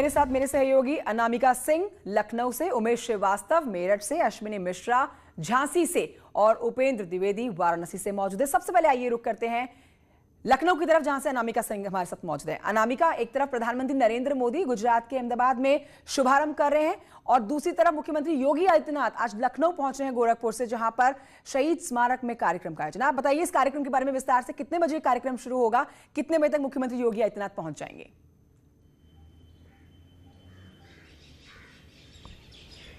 मेरे साथ मेरे सहयोगी अनामिका सिंह लखनऊ से, उमेश श्रीवास्तव मेरठ से, अश्विनी मिश्रा झांसी से और उपेंद्र द्विवेदी वाराणसी से मौजूद है। सबसे पहले आइए रुक करते हैं लखनऊ की तरफ, जहां से अनामिका सिंह हमारे साथ मौजूद है। अनामिका, एक तरफ प्रधानमंत्री नरेंद्र मोदी गुजरात के अहमदाबाद में शुभारंभ कर रहे हैं और दूसरी तरफ मुख्यमंत्री योगी आदित्यनाथ आज लखनऊ पहुंच रहे हैं गोरखपुर से, जहां पर शहीद स्मारक में कार्यक्रम का आयोजन। आप बताइए इस कार्यक्रम के बारे में विस्तार से, कितने बजे कार्यक्रम शुरू होगा, कितने बजे तक मुख्यमंत्री योगी आदित्यनाथ पहुंच जाएंगे?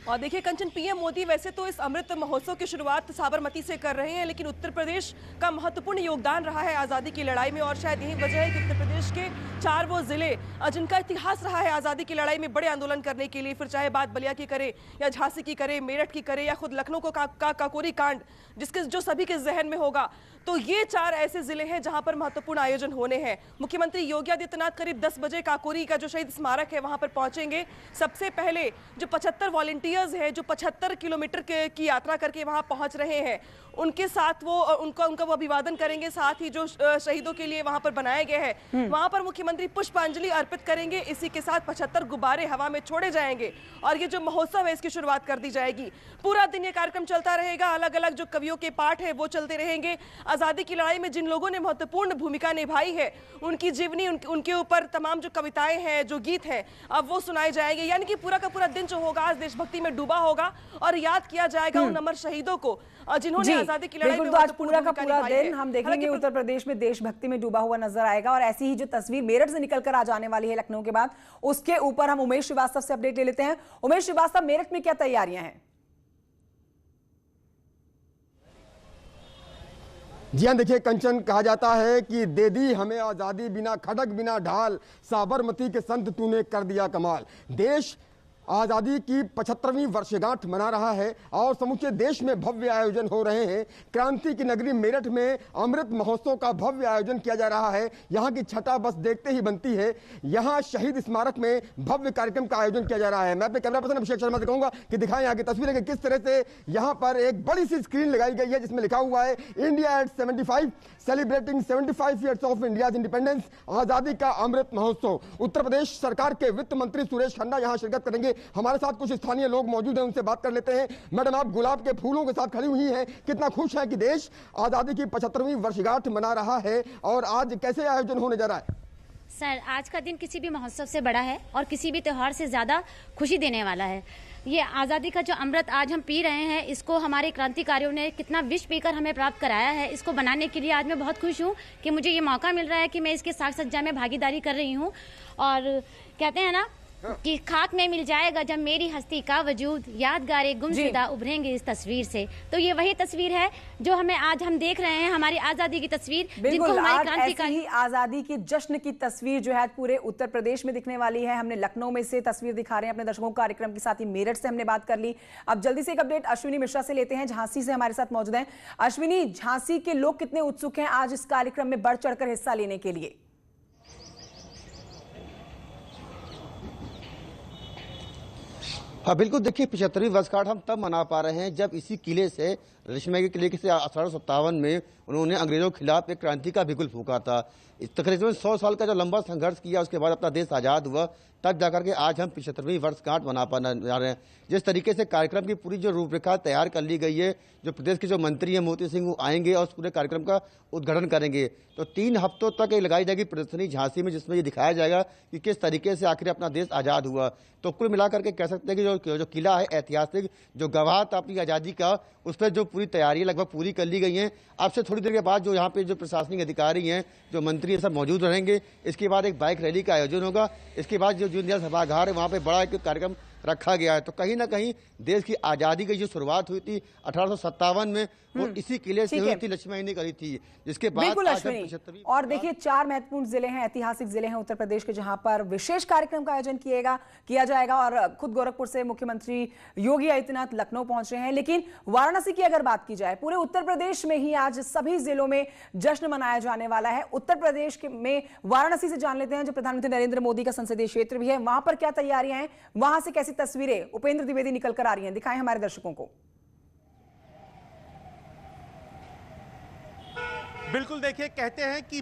और देखिए कंचन, पीएम मोदी वैसे तो इस अमृत महोत्सव की शुरुआत साबरमती से कर रहे हैं, लेकिन उत्तर प्रदेश का महत्वपूर्ण योगदान रहा है आज़ादी की लड़ाई में और शायद यही वजह है कि उत्तर प्रदेश के 4 वो जिले जिनका इतिहास रहा है आज़ादी की लड़ाई में बड़े आंदोलन करने के लिए, फिर चाहे बात बलिया की करे या झांसी की करे, मेरठ की करे या खुद लखनऊ को काकोरी कांड जिसके जो सभी के जहन में होगा, तो ये 4 ऐसे जिले हैं जहां पर महत्वपूर्ण आयोजन होने हैं। मुख्यमंत्री योगी आदित्यनाथ करीब 10 बजे काकोरी का जो शहीद स्मारक है वहां पर पहुंचेंगे। सबसे पहले जो 75 वॉलंटियर्स हैं जो 75 किलोमीटर की यात्रा करके वहां पहुंच रहे हैं, उनके साथ वो उनका वो अभिवादन करेंगे। साथ ही जो शहीदों के लिए वहां पर बनाए गए हैं वहां पर मुख्यमंत्री पुष्पांजलि अर्पित करेंगे। इसी के साथ 75 गुब्बारे हवा में छोड़े जाएंगे और ये जो महोत्सव है इसकी शुरुआत कर दी जाएगी। पूरा दिन ये कार्यक्रम चलता रहेगा, अलग अलग जो कवियों के पाठ है वो चलते रहेंगे। आज़ादी की लड़ाई में जिन लोगों ने महत्वपूर्ण भूमिका निभाई है उनकी जीवनी, उनके ऊपर तमाम जो कविताएं हैं, जो गीत हैं, अब वो सुनाए जाएंगे। यानी कि पूरा का पूरा दिन जो होगा आज देशभक्ति में डूबा होगा और याद किया जाएगा उन अमर शहीदों को जिन्होंने आजादी की लड़ाई में आज पूरा का पूरा दिन हम देखेंगे उत्तर प्रदेश में देशभक्ति में डूबा हुआ नजर आएगा। और ऐसी ही जो तस्वीर मेरठ से निकलकर आ जाने वाली है लखनऊ के बाद, उसके ऊपर हम उमेश श्रीवास्तव से अपडेट ले लेते हैं। उमेश श्रीवास्तव, मेरठ में क्या तैयारियां हैं? जी हाँ, देखिए कंचन, कहा जाता है कि दे दी हमें आजादी बिना खड़ग बिना ढाल, साबरमती के संत तूने कर दिया कमाल। देश आज़ादी की 75वीं वर्षगांठ मना रहा है और समूचे देश में भव्य आयोजन हो रहे हैं। क्रांति की नगरी मेरठ में अमृत महोत्सव का भव्य आयोजन किया जा रहा है। यहाँ की छटा बस देखते ही बनती है। यहाँ शहीद स्मारक में भव्य कार्यक्रम का आयोजन किया जा रहा है। मैं अपने कैमरा पर्सन अभिषेक शर्मा से कहूँगा कि दिखाएं यहाँ की तस्वीरें कि किस तरह से यहाँ पर एक बड़ी सी स्क्रीन लगाई गई है जिसमें लिखा हुआ है India at 75, celebrating 75 years of India's independence, आज़ादी का अमृत महोत्सव। उत्तर प्रदेश सरकार के वित्त मंत्री सुरेश खन्ना यहाँ शिरकत करेंगे। हमारे साथ कुछ स्थानीय लोग मौजूद हैं, उनसे बात कर लेते हैं। मैडम, आप गुलाब के फूलों के साथ खड़ी हुई हैं, कितना खुश है कि देश आजादी की 75वीं वर्षगांठ मना रहा है और आज कैसे आयोजन होने जा रहा है? सर, आज का दिन किसी भी महोत्सव से बड़ा है और किसी भी त्योहार से ज़्यादा खुशी देने वाला है। ये आज़ादी का जो अमृत आज हम पी रहे हैं, इसको हमारे क्रांतिकारियों ने कितना विष पीकर हमें प्राप्त कराया है, इसको बनाने के लिए आज मैं बहुत खुश हूँ कि मुझे ये मौका मिल रहा है कि मैं इसके साज सज्जा में भागीदारी कर रही हूँ। और कहते हैं ना कि खाक में मिल जाएगा जब मेरी हस्ती का वजूद, यादगारे गुमशुदा उभरेंगे इस तस्वीर से। तो ये वही तस्वीर है जो हमें आज हम देख रहे हैं, हमारी आजादी की तस्वीर, जिनको हमारी क्रांतिकारी आजादी की जश्न की तस्वीर जो है पूरे उत्तर प्रदेश में दिखने वाली है। हमने लखनऊ में से तस्वीर दिखा रहे हैं अपने दर्शकों को कार्यक्रम के साथ ही मेरठ से हमने बात कर ली। अब जल्दी से एक अपडेट अश्विनी मिश्रा से लेते हैं, झांसी से हमारे साथ मौजूद है। अश्विनी, झांसी के लोग कितने उत्सुक हैं आज इस कार्यक्रम में बढ़ चढ़कर हिस्सा लेने के लिए? हाँ बिल्कुल, देखिए 75वीं वर्षगांठ हम तब मना पा रहे हैं जब इसी किले से, रेशम के किले से 1857 में उन्होंने अंग्रेजों के खिलाफ एक क्रांति का बिगुल फूंका था। तकरीबन 100 साल का जो लंबा संघर्ष किया, उसके बाद अपना देश आज़ाद हुआ, तब जाकर के आज हम 75वीं वर्षगांठ मना पाने जा रहे हैं। जिस तरीके से कार्यक्रम की पूरी जो रूपरेखा तैयार कर ली गई है, जो प्रदेश के जो मंत्री हैं मोती सिंह, वो आएंगे और उस पूरे कार्यक्रम का उद्घाटन करेंगे। तो 3 हफ्तों तक लगाई जाएगी प्रदर्शनी झांसी में, जिसमें ये दिखाया जाएगा कि किस तरीके से आखिर अपना देश आज़ाद हुआ। तो कुल मिलाकर के कह सकते हैं कि जो किला है ऐतिहासिक, जो गवाह था अपनी आज़ादी का, उस पर जो पूरी तैयारी लगभग पूरी कर ली गई है। अब से थोड़ी देर के बाद जो यहाँ पे जो प्रशासनिक अधिकारी हैं, जो मंत्री हैं, सब मौजूद रहेंगे। इसके बाद एक बाइक रैली का आयोजन होगा। इसके बाद जो जूनियर सभागार है वहाँ पे बड़ा एक कार्यक्रम रखा गया है। तो कहीं ना कहीं देश की आज़ादी की जो शुरुआत हुई थी 1857 में, वो इसी किले से हुई थी, लक्ष्मी ने करी थी, जिसके बाद और देखिए 4 महत्वपूर्ण जिले हैं, ऐतिहासिक जिले हैं उत्तर प्रदेश के, जहां पर विशेष कार्यक्रम का आयोजन किया जाएगा। और खुद गोरखपुर से मुख्यमंत्री योगी आदित्यनाथ लखनऊ पहुंच रहे हैं। लेकिन वाराणसी की अगर बात की जाए, पूरे उत्तर प्रदेश में ही आज सभी जिलों में जश्न मनाया जाने वाला है। उत्तर प्रदेश में वाराणसी से जान लेते हैं, जो प्रधानमंत्री नरेंद्र मोदी का संसदीय क्षेत्र भी है, वहां पर क्या तैयारियां हैं, वहां से कैसी तस्वीरें उपेंद्र द्विवेदी निकल कर आ रही हैं, दिखाएं हमारे दर्शकों को। बिल्कुल, देखिए कहते हैं कि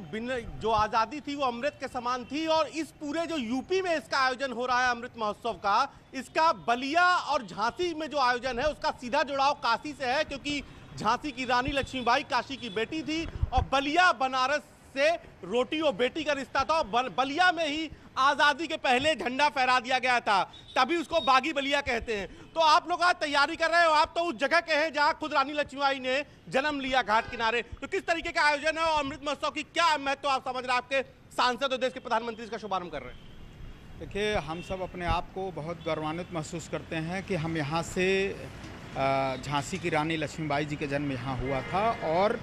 जो आज़ादी थी वो अमृत के समान थी, और इस पूरे जो यूपी में इसका आयोजन हो रहा है अमृत महोत्सव का, इसका बलिया और झांसी में जो आयोजन है उसका सीधा जुड़ाव काशी से है, क्योंकि झांसी की रानी लक्ष्मीबाई काशी की बेटी थी और बलिया बनारस से रोटी और बेटी का रिश्ता था। बलिया में ही आज़ादी के पहले झंडा फहरा दिया गया था, तभी उसको बागी बलिया कहते हैं। तो आप लोग आज तैयारी कर रहे हो, आप तो उस जगह के हैं जहां खुद रानी लक्ष्मीबाई ने जन्म लिया, घाट किनारे। तो किस तरीके का आयोजन है और अमृत महोत्सव की क्या महत्व आप समझ रहे हैं? आपके सांसद और देश के प्रधानमंत्री इसका शुभारंभ कर रहे हैं। देखिए, हम सब अपने आप को बहुत गौरवान्वित महसूस करते हैं कि हम यहाँ से झांसी की रानी लक्ष्मीबाई जी के जन्म यहाँ हुआ था, और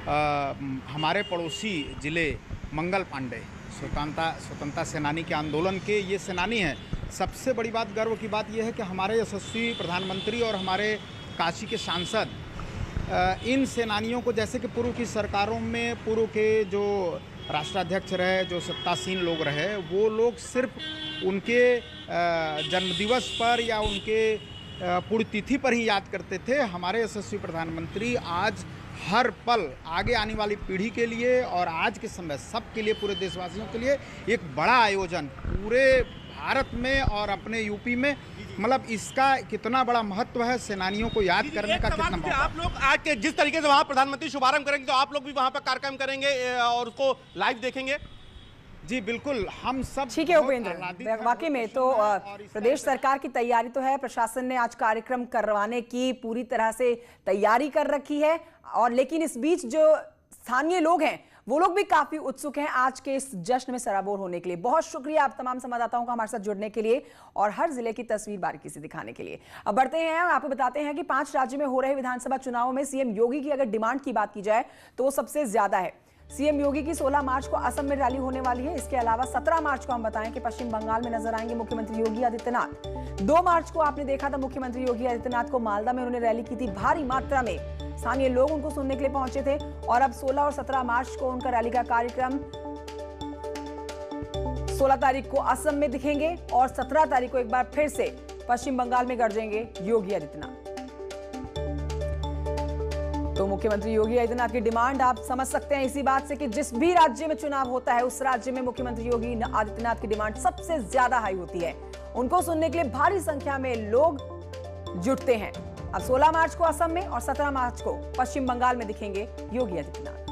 हमारे पड़ोसी ज़िले मंगल पांडे स्वतंत्रता सेनानी के आंदोलन के ये सेनानी हैं। सबसे बड़ी बात, गर्व की बात यह है कि हमारे यशस्वी प्रधानमंत्री और हमारे काशी के सांसद इन सेनानियों को, जैसे कि पूर्व की सरकारों में पूर्व के जो राष्ट्राध्यक्ष रहे, जो सत्तासीन लोग रहे, वो लोग सिर्फ उनके जन्मदिवस पर या उनके पुण्यतिथि पर ही याद करते थे। हमारे यशस्वी प्रधानमंत्री आज हर पल आगे आने वाली पीढ़ी के लिए और आज के समय सबके लिए, पूरे देशवासियों के लिए एक बड़ा आयोजन पूरे भारत में और अपने यूपी में, मतलब इसका कितना बड़ा महत्व है, सेनानियों को याद करने का कितना मौका। आप लोग आज के जिस तरीके से वहाँ प्रधानमंत्री शुभारंभ करेंगे, तो आप लोग भी वहाँ पर कार्यक्रम करेंगे और उसको लाइव देखेंगे? जी बिल्कुल, हम सब। ठीक है उपेंद्र, वाकई में तो प्रदेश सरकार की तैयारी तो है, प्रशासन ने आज कार्यक्रम करवाने की पूरी तरह से तैयारी कर रखी है, और लेकिन इस बीच जो स्थानीय लोग हैं वो लोग भी काफी उत्सुक हैं आज के इस जश्न में सराबोर होने के लिए। बहुत शुक्रिया आप तमाम संवाददाताओं का हमारे साथ जुड़ने के लिए और हर जिले की तस्वीर बारीकी से दिखाने के लिए। अब बढ़ते हैं और आपको बताते हैं कि 5 राज्यों में हो रहे विधानसभा चुनावों में सीएम योगी की अगर डिमांड की बात की जाए तो वो सबसे ज्यादा है। सीएम योगी की 16 मार्च को असम में रैली होने वाली है। इसके अलावा 17 मार्च को हम बताएं कि पश्चिम बंगाल में नजर आएंगे मुख्यमंत्री योगी आदित्यनाथ। 2 मार्च को आपने देखा था मुख्यमंत्री योगी आदित्यनाथ को मालदा में उन्होंने रैली की थी, भारी मात्रा में स्थानीय लोग उनको सुनने के लिए पहुंचे थे। और अब 16 और 17 मार्च को उनका रैली का कार्यक्रम, 16 तारीख को असम में दिखेंगे और 17 तारीख को एक बार फिर से पश्चिम बंगाल में गरजेंगे योगी आदित्यनाथ। तो मुख्यमंत्री योगी आदित्यनाथ की डिमांड आप समझ सकते हैं इसी बात से कि जिस भी राज्य में चुनाव होता है उस राज्य में मुख्यमंत्री योगी आदित्यनाथ की डिमांड सबसे ज्यादा हाई होती है। उनको सुनने के लिए भारी संख्या में लोग जुटते हैं। अब 16 मार्च को असम में और 17 मार्च को पश्चिम बंगाल में दिखेंगे योगी आदित्यनाथ।